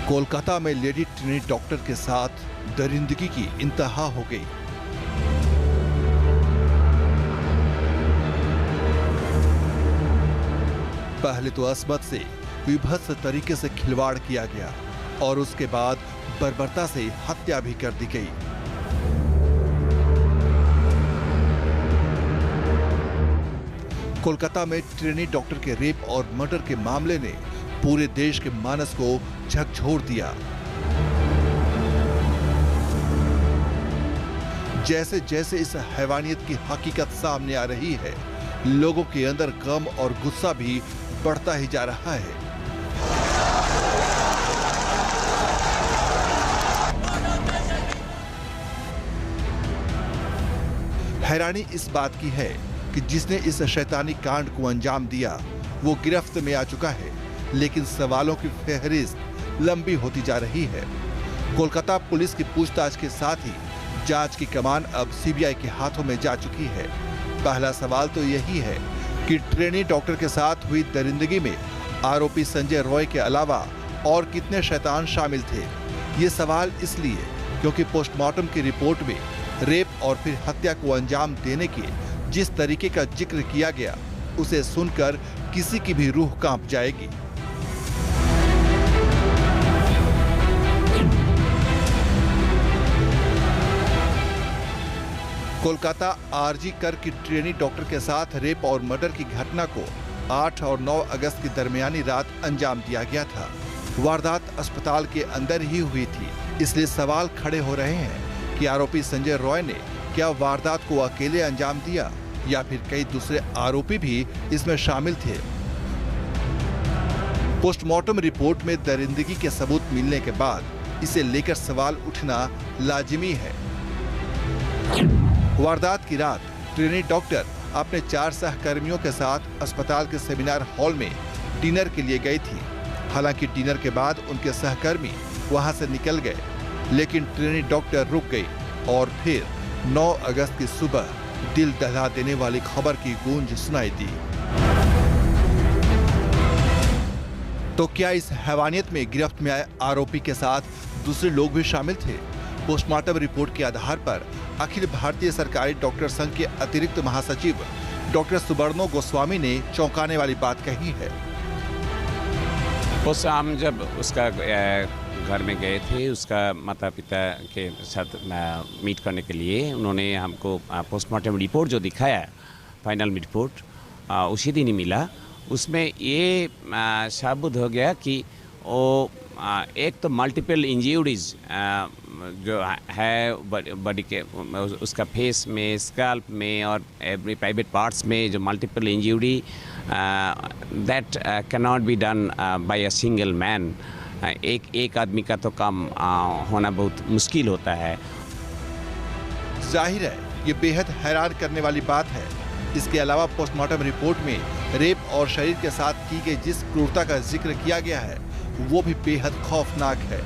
कोलकाता में lady trainee doctor के साथ दरिंदगी की इंतहा हो गई। पहले तो असमत से विभत्स तरीके से खिलवाड़ किया गया और उसके बाद बर्बरता से हत्या भी कर दी गई। कोलकाता में ट्रेनी डॉक्टर के रेप और मर्डर के मामले ने पूरे देश के मानस को झकझोर दिया। जैसे जैसे इस हैवानियत की हकीकत सामने आ रही है, लोगों के अंदर गम और गुस्सा भी बढ़ता ही जा रहा है। हैरानी इस बात की है कि जिसने इस शैतानी कांड को अंजाम दिया वो गिरफ्त में आ चुका है, लेकिन सवालों की फहरिस्त लंबी होती जा रही है। कोलकाता पुलिस की पूछताछ के साथ ही जांच की कमान अब सीबीआई के हाथों में जा चुकी है। पहला सवाल तो यही है कि ट्रेनी डॉक्टर के साथ हुई दरिंदगी में आरोपी संजय रॉय के अलावा और कितने शैतान शामिल थे। ये सवाल इसलिए क्योंकि पोस्टमार्टम की रिपोर्ट में रेप और फिर हत्या को अंजाम देने के जिस तरीके का जिक्र किया गया, उसे सुनकर किसी की भी रूह कांप जाएगी। कोलकाता आरजी कर की ट्रेनी डॉक्टर के साथ रेप और मर्डर की घटना को 8 और 9 अगस्त की दरमियानी रात अंजाम दिया गया था। वारदात अस्पताल के अंदर ही हुई थी, इसलिए सवाल खड़े हो रहे हैं कि आरोपी संजय रॉय ने क्या वारदात को अकेले अंजाम दिया या फिर कई दूसरे आरोपी भी इसमें शामिल थे। पोस्टमार्टम रिपोर्ट में दरिंदगी के सबूत मिलने के बाद इसे लेकर सवाल उठना लाजिमी है। वारदात की रात ट्रेनी डॉक्टर अपने 4 सहकर्मियों के साथ अस्पताल के सेमिनार हॉल में डिनर के लिए गई थी। हालांकि डिनर के बाद उनके सहकर्मी वहां से निकल गए, लेकिन ट्रेनी डॉक्टर रुक गई और फिर 9 अगस्त की सुबह दिल दहला देने वाली खबर की गूंज सुनाई दी। तो क्या इस हैवानियत में गिरफ्त में आए आरोपी के साथ दूसरे लोग भी शामिल थे? पोस्टमार्टम रिपोर्ट के आधार पर अखिल भारतीय सरकारी डॉक्टर संघ के अतिरिक्त महासचिव डॉक्टर सुबर्णो गोस्वामी ने चौंकाने वाली बात कही है। उस हम जब उसका घर में गए थे, उसका माता पिता के साथ मीट करने के लिए, उन्होंने हमको पोस्टमार्टम रिपोर्ट जो दिखाया, फाइनल रिपोर्ट उसी दिन ही मिला। उसमें ये साबित हो गया कि वो एक तो मल्टीपल इंजरीज जो है बॉडी के, उसका फेस में, स्कैल्प में और एवरी प्राइवेट पार्ट्स में जो multiple injury that can not be done by a single man. एक आदमी का तो काम होना बहुत मुश्किल होता है। जाहिर है ये बेहद हैरान करने वाली बात है। इसके अलावा पोस्टमार्टम रिपोर्ट में रेप और शरीर के साथ की गई जिस क्रूरता का जिक्र किया गया है वो भी बेहद खौफनाक है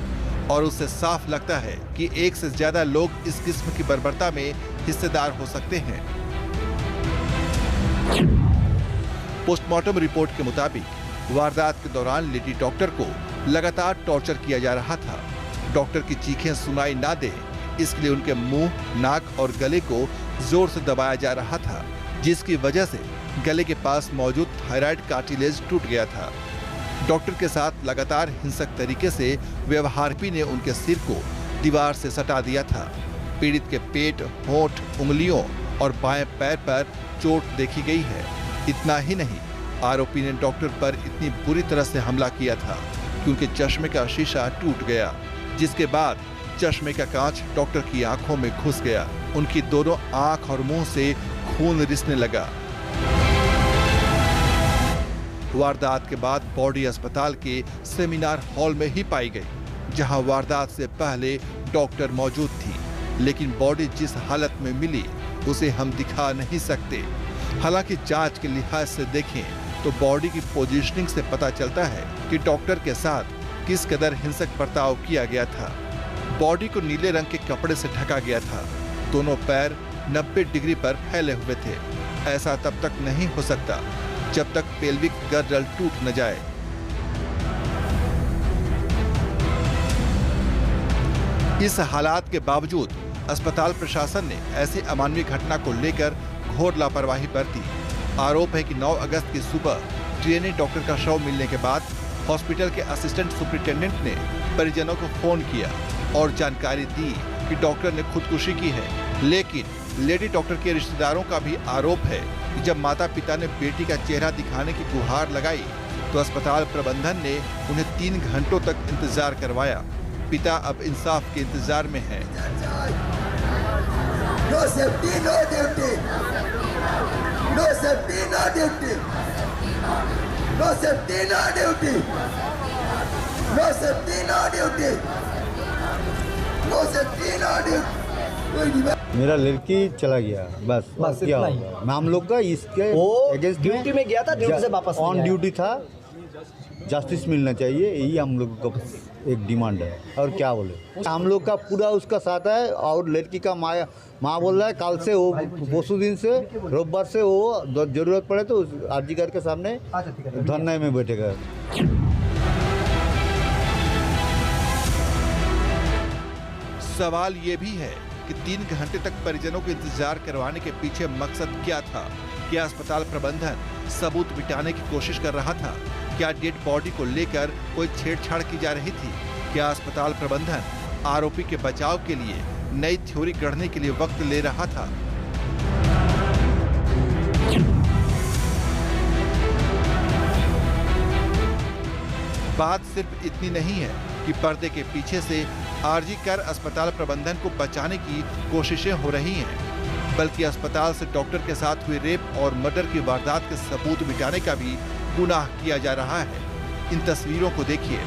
और उससे साफ लगता है कि एक से ज्यादा लोग इस किस्म की बर्बरता में हिस्सेदार हो सकते हैं। पोस्टमार्टम रिपोर्ट के मुताबिक वारदात के दौरान लेडी डॉक्टर को लगातार टॉर्चर किया जा रहा था। डॉक्टर की चीखें सुनाई ना दे इसके लिए उनके मुंह, नाक और गले को जोर से दबाया जा रहा था, जिसकी वजह से गले के पास मौजूद थायराइड कार्टिलेज टूट गया था। डॉक्टर के साथ लगातार हिंसक तरीके से व्यवहारपी ने उनके सिर को दीवार से सटा दिया था। पीड़ित के पेट, होंठ, उंगलियों और बाएं पैर पर चोट देखी गई है। इतना ही नहीं, आरोपी ने डॉक्टर पर इतनी बुरी तरह से हमला किया था कि उनके चश्मे का शीशा टूट गया, जिसके बाद चश्मे का कांच डॉक्टर की आंखों में घुस गया। उनकी दोनों आंख और मुंह से खून रिसने लगा। वारदात के बाद बॉडी अस्पताल के सेमिनार हॉल में ही पाई गई, जहां वारदात से पहले डॉक्टर मौजूद थी। लेकिन बॉडी जिस हालत में मिली उसे हम दिखा नहीं सकते। हालांकि जांच के लिहाज से देखें तो बॉडी की पोजीशनिंग से पता चलता है कि डॉक्टर के साथ किस कदर हिंसक बर्ताव किया गया था। बॉडी को नीले रंग के कपड़े से ढका गया था। दोनों पैर 90 डिग्री पर फैले हुए थे। ऐसा तब तक नहीं हो सकता जब तक पेल्विक गर्डल टूट न जाए। इस हालात के बावजूद अस्पताल प्रशासन ने ऐसी अमानवीय घटना को लेकर घोर लापरवाही बरती। आरोप है कि 9 अगस्त की सुबह ट्रेनी डॉक्टर का शव मिलने के बाद हॉस्पिटल के असिस्टेंट सुपरिटेंडेंट ने परिजनों को फोन किया और जानकारी दी कि डॉक्टर ने खुदकुशी की है। लेकिन लेडी डॉक्टर के रिश्तेदारों का भी आरोप है कि जब माता पिता ने बेटी का चेहरा दिखाने की गुहार लगाई तो अस्पताल प्रबंधन ने उन्हें 3 घंटों तक इंतजार करवाया। पिता अब इंसाफ के इंतजार में है। No safety, no duty. No safety, no duty. No safety, no duty. No safety, no duty. No safety, no duty. मेरा लड़की चला गया, बस क्या होगा? हम लोग का इसके अगेंस्ट ड्यूटी में गया था, ड्यूटी से वापस ऑन ड्यूटी था। जस्टिस मिलना चाहिए, यही हम लोग का एक डिमांड है। और क्या बोले, हम लोग का पूरा उसका साथ है। और लड़की का माँ बोल रहा है कल से वो परसों दिन से रविवार से वो जरूरत पड़े तो आरजी घर के सामने धरने में बैठेगा। सवाल ये भी है कि 3 घंटे तक परिजनों को इंतजार करवाने के पीछे मकसद क्या था? क्या अस्पताल प्रबंधन सबूत मिटाने की कोशिश कर रहा था? क्या डेड बॉडी को लेकर कोई छेड़छाड़ की जा रही थी? क्या अस्पताल प्रबंधन आरोपी के बचाव के लिए नई थ्योरी गढ़ने के लिए वक्त ले रहा था? बात सिर्फ इतनी नहीं है कि पर्दे के पीछे से आरजी कर अस्पताल प्रबंधन को बचाने की कोशिशें हो रही हैं, बल्कि अस्पताल से डॉक्टर के साथ हुए रेप और मर्डर की वारदात के सबूत मिटाने का भी गुनाह किया जा रहा है। इन तस्वीरों को देखिए।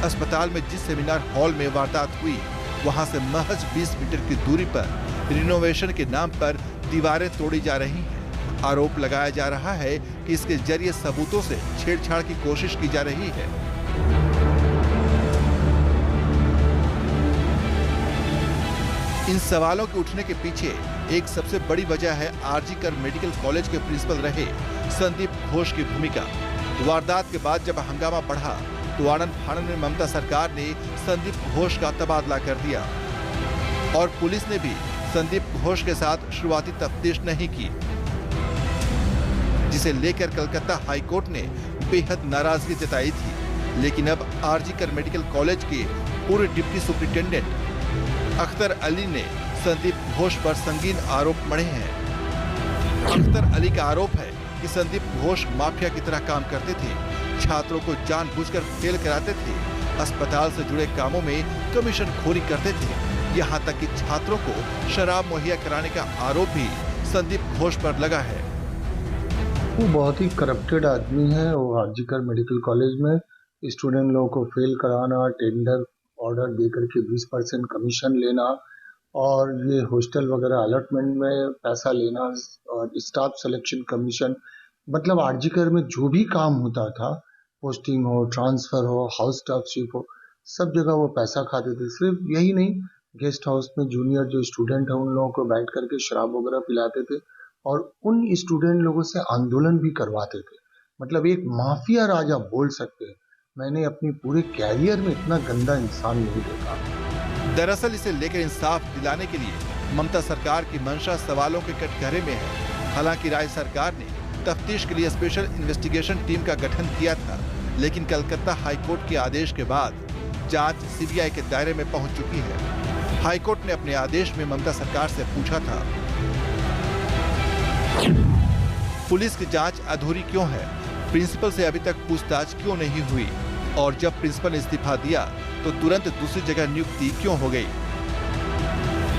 अस्पताल में जिस सेमिनार हॉल में वारदात हुई, वहां से महज 20 मीटर की दूरी पर रिनोवेशन के नाम पर दीवारें तोड़ी जा रही हैं। आरोप लगाया जा रहा है कि इसके जरिए सबूतों से छेड़छाड़ की कोशिश की जा रही है। इन सवालों के उठने के पीछे एक सबसे बड़ी वजह है आरजी कर मेडिकल कॉलेज के प्रिंसिपल रहे संदीप घोष की भूमिका। वारदात के बाद जब हंगामा बढ़ा तो आनंद फानन में ममता सरकार ने संदीप घोष का तबादला कर दिया और पुलिस ने भी संदीप घोष के साथ शुरुआती तफ्तीश नहीं की, जिसे लेकर कलकत्ता हाईकोर्ट ने बेहद नाराजगी जताई थी। लेकिन अब आरजी कर मेडिकल कॉलेज के पूर्व डिप्टी सुपरिटेंडेंट अख्तर अली ने संदीप घोष पर संगीन आरोप मढ़े हैं। अख्तर अली का आरोप है कि संदीप घोष माफिया की तरह काम करते थे, छात्रों को जानबूझकर फेल कराते थे, अस्पताल से जुड़े कामों में कमीशन खोरी करते थे, यहाँ तक कि छात्रों को शराब मुहैया कराने का आरोप भी संदीप घोष पर लगा है। वो बहुत ही करप्टेड आदमी है। वो आरजी कर मेडिकल कॉलेज में स्टूडेंट लोगों को फेल कराना, टेंडर ऑर्डर देकर के 20% कमीशन लेना और ये हॉस्टल वगैरह अलॉटमेंट में पैसा लेना और स्टाफ सिलेक्शन कमीशन, मतलब आरजीकर में जो भी काम होता था, पोस्टिंग हो, ट्रांसफर हो, हाउस स्टाफशिप हो, सब जगह वो पैसा खाते थे। सिर्फ यही नहीं, गेस्ट हाउस में जूनियर जो स्टूडेंट है उन लोगों को बैठ करके शराब वगैरह पिलाते थे और उन स्टूडेंट लोगों से आंदोलन भी करवाते थे। मतलब एक माफिया राजा बोल सकते हैं। मैंने अपनी पूरे कैरियर में इतना गंदा इंसान नहीं देखा। दरअसल इसे लेकर इंसाफ दिलाने के लिए ममता सरकार की मंशा सवालों के कटघरे में है। हालांकि राज्य सरकार ने तफ्तीश के लिए स्पेशल इन्वेस्टिगेशन टीम का गठन किया था, लेकिन कलकत्ता हाईकोर्ट के आदेश के बाद जांच सीबीआई के दायरे में पहुंच चुकी है। हाईकोर्ट ने अपने आदेश में ममता सरकार से पूछा था, पुलिस की जांच अधूरी क्यों है? प्रिंसिपल से अभी तक पूछताछ क्यों नहीं हुई? और जब प्रिंसिपल ने इस्तीफा दिया तो तुरंत दूसरी जगह नियुक्ति क्यों हो गई?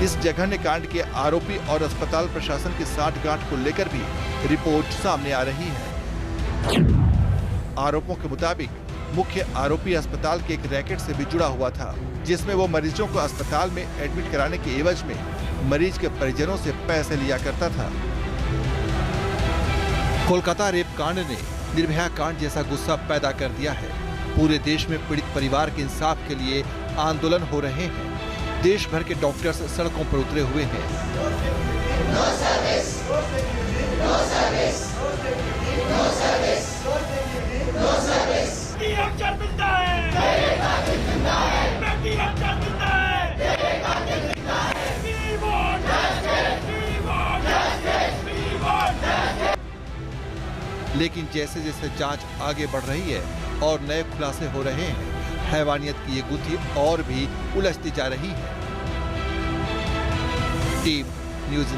इस जघन्य कांड के आरोपी और अस्पताल प्रशासन की साठगांठ को लेकर भी रिपोर्ट सामने आ रही है। आरोपों के मुताबिक मुख्य आरोपी अस्पताल के एक रैकेट से भी जुड़ा हुआ था, जिसमें वो मरीजों को अस्पताल में एडमिट कराने के एवज में मरीज के परिजनों से पैसे लिया करता था। कोलकाता रेप कांड ने निर्भया कांड जैसा गुस्सा पैदा कर दिया है। पूरे देश में पीड़ित परिवार के इंसाफ के लिए आंदोलन हो रहे हैं। देश भर के डॉक्टर्स सड़कों पर उतरे हुए हैं। No service. No service. No service. No service. मिलता है। लेकिन जैसे जैसे जांच आगे बढ़ रही है और नए खुलासे हो रहे हैं, हैवानियत की ये गुत्थी और भी उलझती जा रही है। Team news